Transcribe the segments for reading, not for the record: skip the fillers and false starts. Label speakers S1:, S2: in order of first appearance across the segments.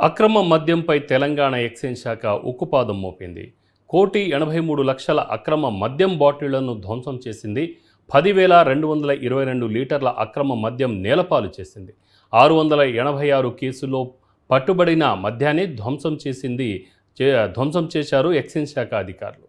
S1: అక్రమ మద్యంపై తెలంగాణ ఎక్సైజ్ శాఖ ఉక్కుపాదం మోపింది. 1,83,00,000 అక్రమ మద్యం బాటిళ్లను ధ్వంసం చేసింది. 10,222 లీటర్ల అక్రమ మద్యం నేలపాలు చేసింది. 686 కేసుల్లో పట్టుబడిన మద్యాన్ని ధ్వంసం చేశారు ఎక్సైజ్ శాఖ అధికారులు.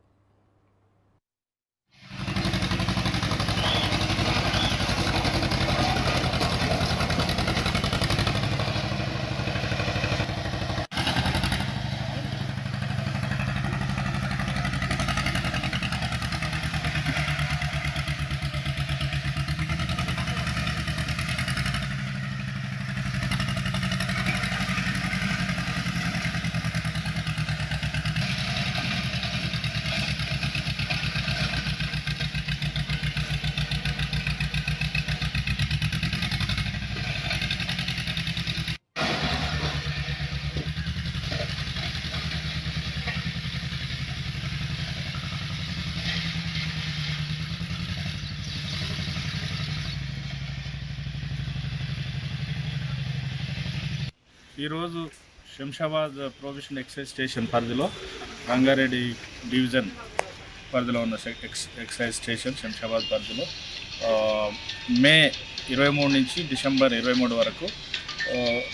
S2: ఈరోజు శంషాబాద్ ప్రొవిషన్ ఎక్సైజ్ స్టేషన్ పరిధిలో రంగారెడ్డి డివిజన్ పరిధిలో ఉన్న ఎక్సైజ్ స్టేషన్ శంషాబాద్ పరిధిలో మే 23 నుంచి డిసెంబర్ 23 వరకు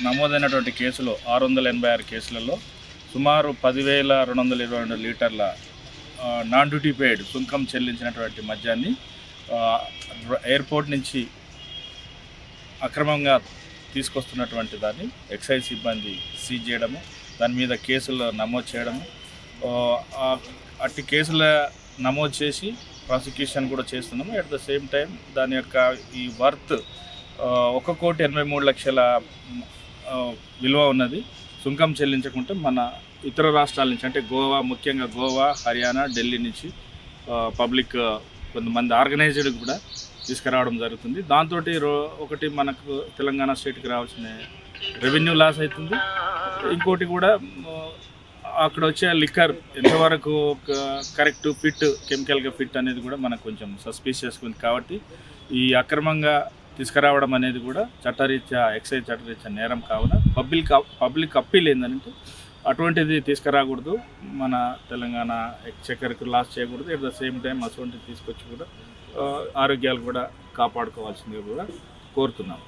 S2: నమోదైనటువంటి కేసులు 686 కేసులలో సుమారు 10,222 లీటర్ల నాన్ డ్యూటీ పెయిడ్ సుంకం చెల్లించినటువంటి మద్యాన్ని ఎయిర్పోర్ట్ నుంచి అక్రమంగా తీసుకొస్తున్నటువంటి దాన్ని ఎక్సైజ్ సిబ్బంది సీజ్ చేయడము, దాని మీద కేసులు నమోదు చేయడము, అట్టి కేసుల నమోదు చేసి ప్రాసిక్యూషన్ కూడా చేస్తున్నాము. అట్ ద సేమ్ టైం దాని యొక్క ఈ వర్త్ 1,83,00,000 విలువ ఉన్నది. సుంకం చెల్లించకుంటే మన ఇతర రాష్ట్రాల నుంచి అంటే గోవా, ముఖ్యంగా గోవా, హర్యానా, ఢిల్లీ నుంచి పబ్లిక్ కొంతమంది ఆర్గనైజ్డ్ కూడా తీసుకురావడం జరుగుతుంది. దాంతో ఒకటి మనకు తెలంగాణ స్టేట్కి రావాల్సిన రెవెన్యూ లాస్ అవుతుంది. ఇంకోటి కూడా అక్కడ వచ్చే లిక్కర్ ఎంతవరకు కరెక్ట్ ఫిట్, కెమికల్గా ఫిట్ అనేది కూడా మనకు కొంచెం సస్పీషియస్గా ఉంది. కాబట్టి ఈ అక్రమంగా తీసుకురావడం అనేది కూడా చట్టరీత్యా ఎక్సైజ్ చట్టరీత్యా నేరం కావున పబ్లిక్ అప్పీల్ ఏంటంటే అటువంటిది తీసుకురాకూడదు, మన తెలంగాణ ఎక్స్చెక్కర్కి లాస్ చేయకూడదు. ఎట్ ద సేమ్ టైం అటువంటిది తీసుకొచ్చి కూడా ఆరోగ్యాలు కూడా కాపాడుకోవాల్సిందిగా కూడా కోరుతున్నాం.